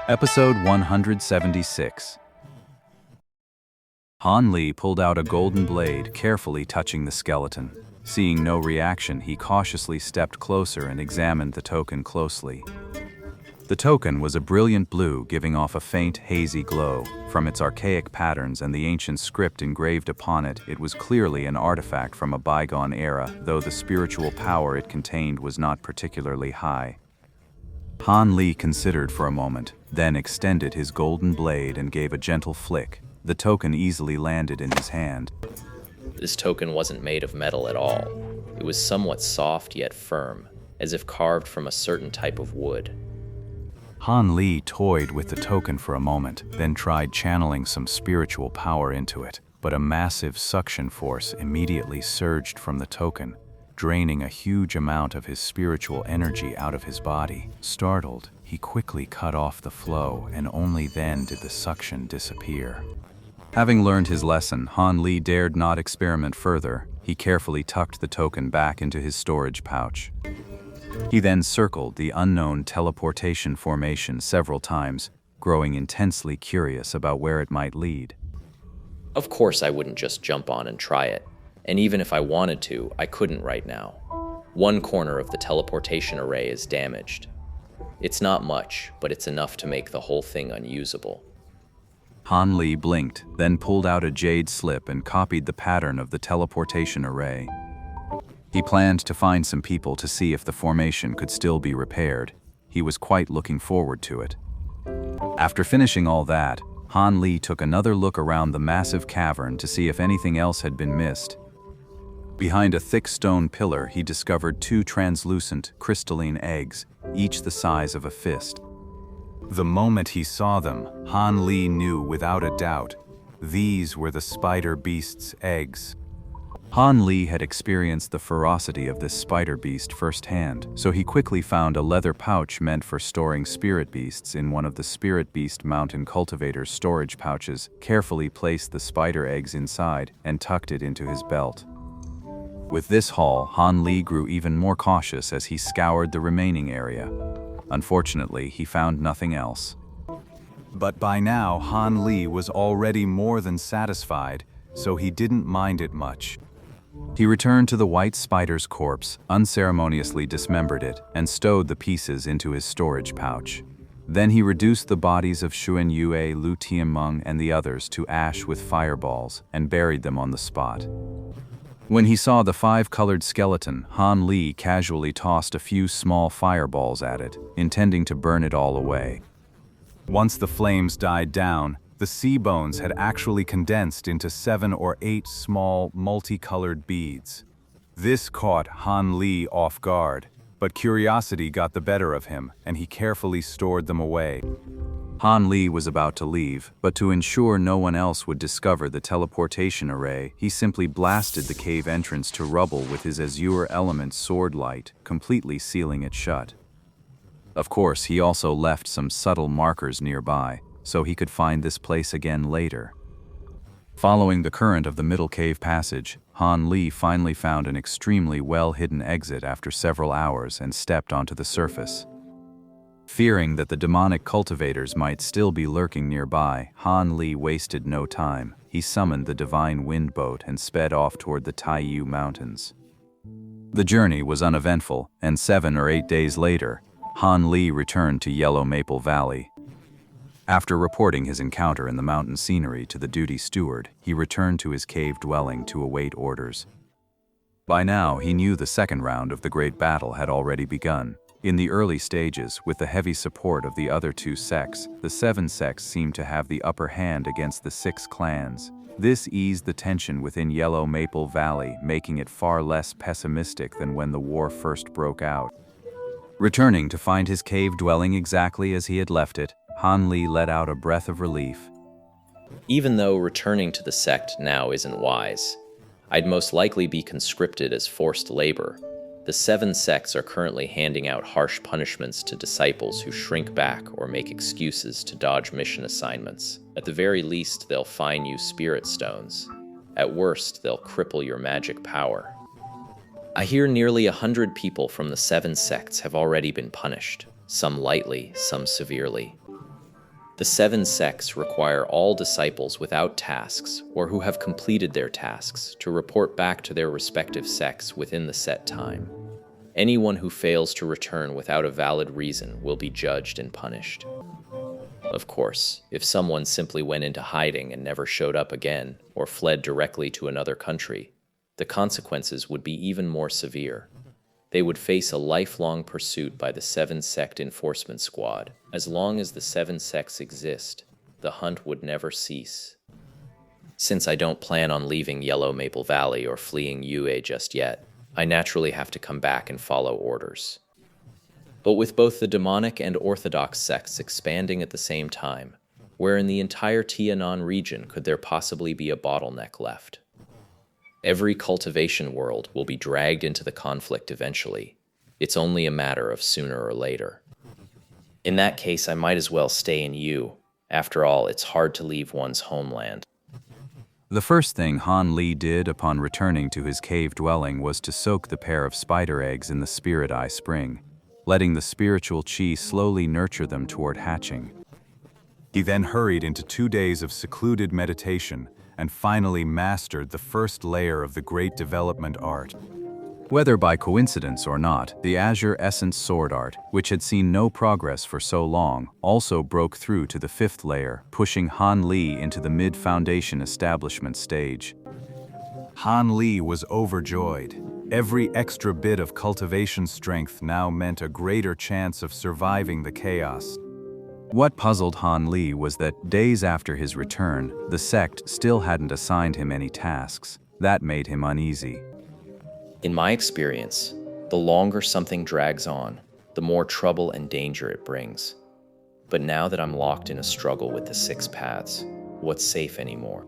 Episode 176. Han Li pulled out a golden blade, carefully touching the skeleton. Seeing no reaction, he cautiously stepped closer and examined the token closely. The token was a brilliant blue, giving off a faint, hazy glow. From its archaic patterns and the ancient script engraved upon it, it was clearly an artifact from a bygone era, though the spiritual power it contained was not particularly high. Han Li considered for a moment, then extended his golden blade and gave a gentle flick. The token easily landed in his hand. This token wasn't made of metal at all. It was somewhat soft yet firm, as if carved from a certain type of wood. Han Li toyed with the token for a moment, then tried channeling some spiritual power into it, but a massive suction force immediately surged from the token, draining a huge amount of his spiritual energy out of his body. Startled, he quickly cut off the flow, and only then did the suction disappear. Having learned his lesson, Han Li dared not experiment further. He carefully tucked the token back into his storage pouch. He then circled the unknown teleportation formation several times, growing intensely curious about where it might lead. Of course I wouldn't just jump on and try it, and even if I wanted to, I couldn't right now. One corner of the teleportation array is damaged. It's not much, but it's enough to make the whole thing unusable. Han Li blinked, then pulled out a jade slip and copied the pattern of the teleportation array. He planned to find some people to see if the formation could still be repaired. He was quite looking forward to it. After finishing all that, Han Li took another look around the massive cavern to see if anything else had been missed. Behind a thick stone pillar, he discovered two translucent, crystalline eggs, each the size of a fist. The moment he saw them, Han Li knew without a doubt, these were the spider beast's eggs. Han Li had experienced the ferocity of this spider beast firsthand, so he quickly found a leather pouch meant for storing spirit beasts in one of the spirit beast mountain cultivator's storage pouches, carefully placed the spider eggs inside, and tucked it into his belt. With this haul, Han Li grew even more cautious as he scoured the remaining area. Unfortunately, he found nothing else. But by now, Han Li was already more than satisfied, so he didn't mind it much. He returned to the white spider's corpse, unceremoniously dismembered it, and stowed the pieces into his storage pouch. Then he reduced the bodies of Xuan Yue, Lu Tianmeng, and the others to ash with fireballs, and buried them on the spot. When he saw the five-colored skeleton, Han Li casually tossed a few small fireballs at it, intending to burn it all away. Once the flames died down, the sea bones had actually condensed into 7 or 8 small, multicolored beads. This caught Han Li off guard, but curiosity got the better of him, and he carefully stored them away. Han Li was about to leave, but to ensure no one else would discover the teleportation array, he simply blasted the cave entrance to rubble with his azure element sword light, completely sealing it shut. Of course, he also left some subtle markers nearby, so he could find this place again later. Following the current of the middle cave passage, Han Li finally found an extremely well-hidden exit after several hours and stepped onto the surface. Fearing that the demonic cultivators might still be lurking nearby, Han Li wasted no time. He summoned the divine wind boat and sped off toward the Taiyu Mountains. The journey was uneventful, and 7 or 8 days later, Han Li returned to Yellow Maple Valley. After reporting his encounter in the mountain scenery to the duty steward, he returned to his cave dwelling to await orders. By now, he knew the second round of the great battle had already begun. In the early stages, with the heavy support of the other 2 sects, the 7 sects seemed to have the upper hand against the 6 clans. This eased the tension within Yellow Maple Valley, making it far less pessimistic than when the war first broke out. Returning to find his cave dwelling exactly as he had left it, Han Li let out a breath of relief. Even though returning to the sect now isn't wise, I'd most likely be conscripted as forced labor. The 7 sects are currently handing out harsh punishments to disciples who shrink back or make excuses to dodge mission assignments. At the very least, they'll fine you spirit stones. At worst, they'll cripple your magic power. I hear nearly 100 people from the 7 sects have already been punished, some lightly, some severely. The 7 sects require all disciples without tasks or who have completed their tasks to report back to their respective sects within the set time. Anyone who fails to return without a valid reason will be judged and punished. Of course, if someone simply went into hiding and never showed up again, or fled directly to another country, the consequences would be even more severe. They would face a lifelong pursuit by the 7 sect enforcement squad. As long as the 7 sects exist, the hunt would never cease. Since I don't plan on leaving Yellow Maple Valley or fleeing UA just yet, I naturally have to come back and follow orders. But with both the demonic and orthodox sects expanding at the same time, where in the entire Tianan region could there possibly be a bottleneck left? Every cultivation world will be dragged into the conflict eventually. It's only a matter of sooner or later. In that case, I might as well stay in U. After all, it's hard to leave one's homeland. The first thing Han Li did upon returning to his cave dwelling was to soak the pair of spider eggs in the Spirit Eye Spring, letting the spiritual qi slowly nurture them toward hatching. He then hurried into 2 days of secluded meditation and finally mastered the first layer of the Great Development Art. Whether by coincidence or not, the Azure Essence Sword Art, which had seen no progress for so long, also broke through to the 5th layer, pushing Han Li into the mid-foundation establishment stage. Han Li was overjoyed. Every extra bit of cultivation strength now meant a greater chance of surviving the chaos. What puzzled Han Li was that days after his return, the sect still hadn't assigned him any tasks. That made him uneasy. In my experience, the longer something drags on, the more trouble and danger it brings. But now that I'm locked in a struggle with the 6 paths, what's safe anymore?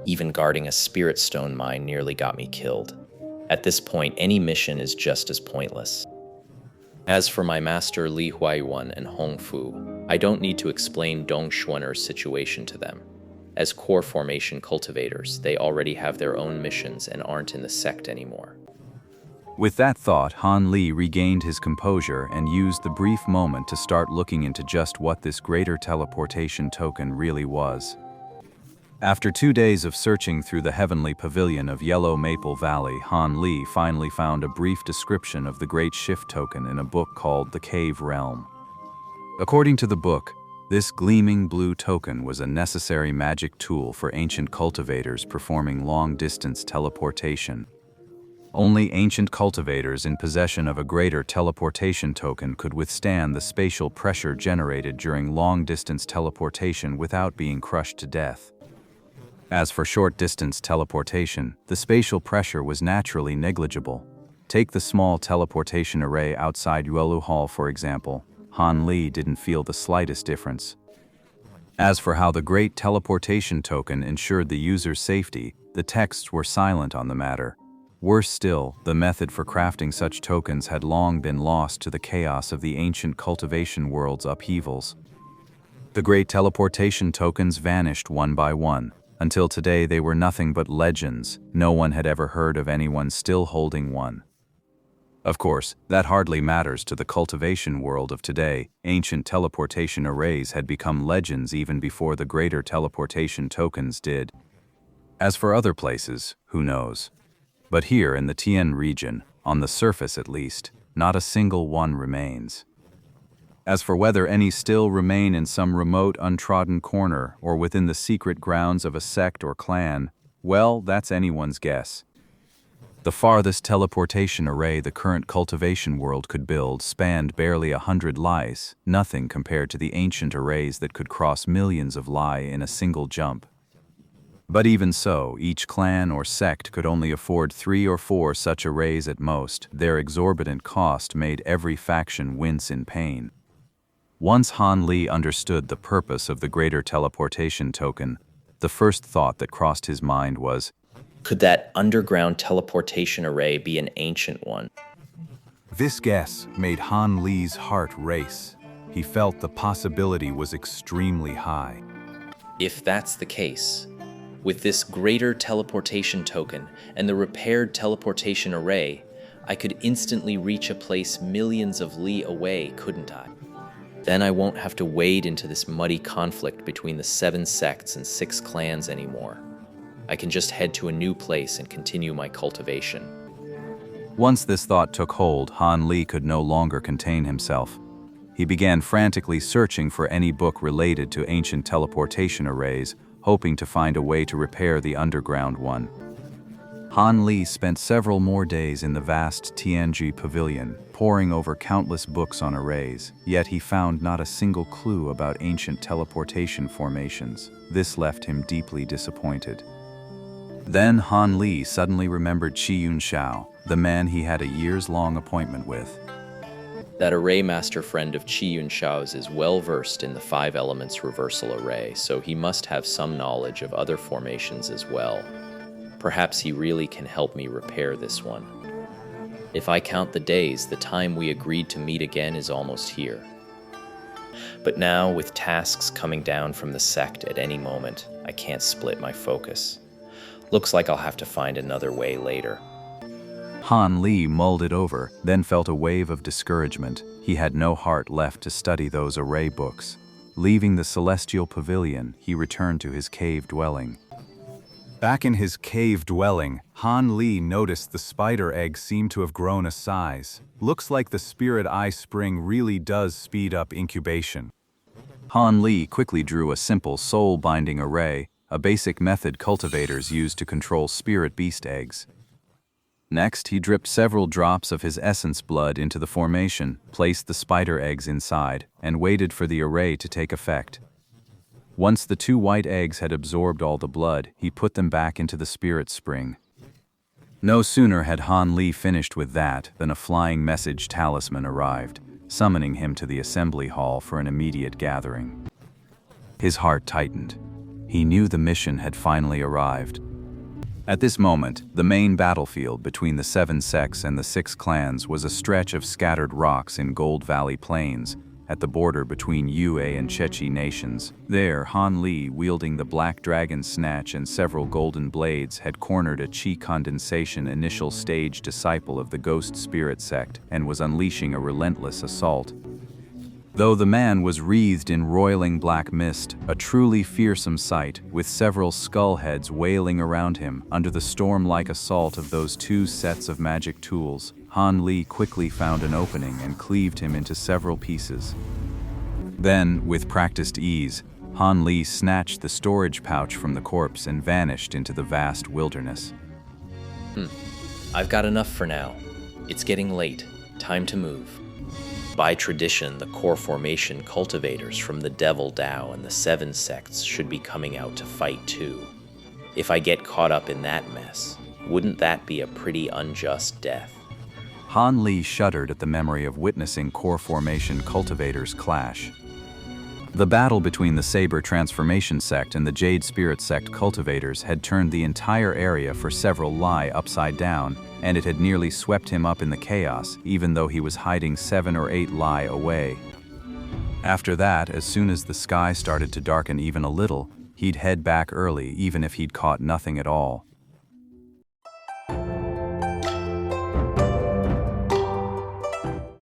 Even guarding a spirit stone mine nearly got me killed. At this point, any mission is just as pointless. As for my master Li Huaiyuan and Hong Fu, I don't need to explain Dong Xuaner's situation to them. As core formation cultivators, they already have their own missions and aren't in the sect anymore. With that thought, Han Li regained his composure and used the brief moment to start looking into just what this greater teleportation token really was. After 2 days of searching through the heavenly pavilion of Yellow Maple Valley, Han Li finally found a brief description of the Great Shift token in a book called The Cave Realm. According to the book, this gleaming blue token was a necessary magic tool for ancient cultivators performing long-distance teleportation. Only ancient cultivators in possession of a greater teleportation token could withstand the spatial pressure generated during long-distance teleportation without being crushed to death. As for short-distance teleportation, the spatial pressure was naturally negligible. Take the small teleportation array outside Yuelu Hall, for example. Han Li didn't feel the slightest difference. As for how the Great Teleportation Token ensured the user's safety, the texts were silent on the matter. Worse still, the method for crafting such tokens had long been lost to the chaos of the ancient cultivation world's upheavals. The Great Teleportation Tokens vanished one by one. Until today they were nothing but legends. No one had ever heard of anyone still holding one. Of course, that hardly matters to the cultivation world of today. Ancient teleportation arrays had become legends even before the greater teleportation tokens did. As for other places, who knows? But here in the Tian region, on the surface at least, not a single one remains. As for whether any still remain in some remote untrodden corner or within the secret grounds of a sect or clan, well, that's anyone's guess. The farthest teleportation array the current cultivation world could build spanned barely 100 lies, nothing compared to the ancient arrays that could cross millions of li in a single jump. But even so, each clan or sect could only afford 3 or 4 such arrays at most. Their exorbitant cost made every faction wince in pain. Once Han Li understood the purpose of the greater teleportation token, the first thought that crossed his mind was, could that underground teleportation array be an ancient one? This guess made Han Li's heart race. He felt the possibility was extremely high. If that's the case, with this greater teleportation token and the repaired teleportation array, I could instantly reach a place millions of li away, couldn't I? Then I won't have to wade into this muddy conflict between the 7 sects and 6 clans anymore. I can just head to a new place and continue my cultivation. Once this thought took hold, Han Li could no longer contain himself. He began frantically searching for any book related to ancient teleportation arrays, hoping to find a way to repair the underground one. Han Li spent several more days in the vast Tianji pavilion, poring over countless books on arrays, yet he found not a single clue about ancient teleportation formations. This left him deeply disappointed. Then Han Li suddenly remembered Qi Yunxiao, the man he had a years-long appointment with. That array master friend of Qi Yunxiao's is well versed in the 5 elements reversal array, so he must have some knowledge of other formations as well. Perhaps he really can help me repair this one. If I count the days, the time we agreed to meet again is almost here. But now, with tasks coming down from the sect at any moment, I can't split my focus. Looks like I'll have to find another way later. Han Li mulled it over, then felt a wave of discouragement. He had no heart left to study those array books. Leaving the celestial pavilion, he returned to his cave dwelling. Back in his cave dwelling, Han Li noticed the spider egg seemed to have grown a size. Looks like the spirit eye spring really does speed up incubation. Han Li quickly drew a simple soul-binding array, a basic method cultivators use to control spirit beast eggs. Next, he dripped several drops of his essence blood into the formation, placed the spider eggs inside, and waited for the array to take effect. Once the 2 white eggs had absorbed all the blood, he put them back into the spirit spring. No sooner had Han Li finished with that than a flying message talisman arrived, summoning him to the assembly hall for an immediate gathering. His heart tightened. He knew the mission had finally arrived. At this moment, the main battlefield between the 7 sects and the 6 clans was a stretch of scattered rocks in Gold Valley Plains, at the border between Yue and Chechi nations. There, Han Li, wielding the Black Dragon Snatch and several golden blades, had cornered a Qi condensation initial stage disciple of the Ghost Spirit sect and was unleashing a relentless assault. Though the man was wreathed in roiling black mist, a truly fearsome sight, with several skull heads wailing around him under the storm-like assault of those 2 sets of magic tools, Han Li quickly found an opening and cleaved him into several pieces. Then, with practiced ease, Han Li snatched the storage pouch from the corpse and vanished into the vast wilderness. I've got enough for now. It's getting late. Time to move. By tradition, the core formation cultivators from the Devil Dao and the 7 sects should be coming out to fight too. If I get caught up in that mess, wouldn't that be a pretty unjust death? Han Li shuddered at the memory of witnessing core formation cultivators clash. The battle between the Saber Transformation sect and the Jade Spirit sect cultivators had turned the entire area for several Li upside down, and it had nearly swept him up in the chaos, even though he was hiding 7 or 8 Li away. After that, as soon as the sky started to darken even a little, he'd head back early, even if he'd caught nothing at all.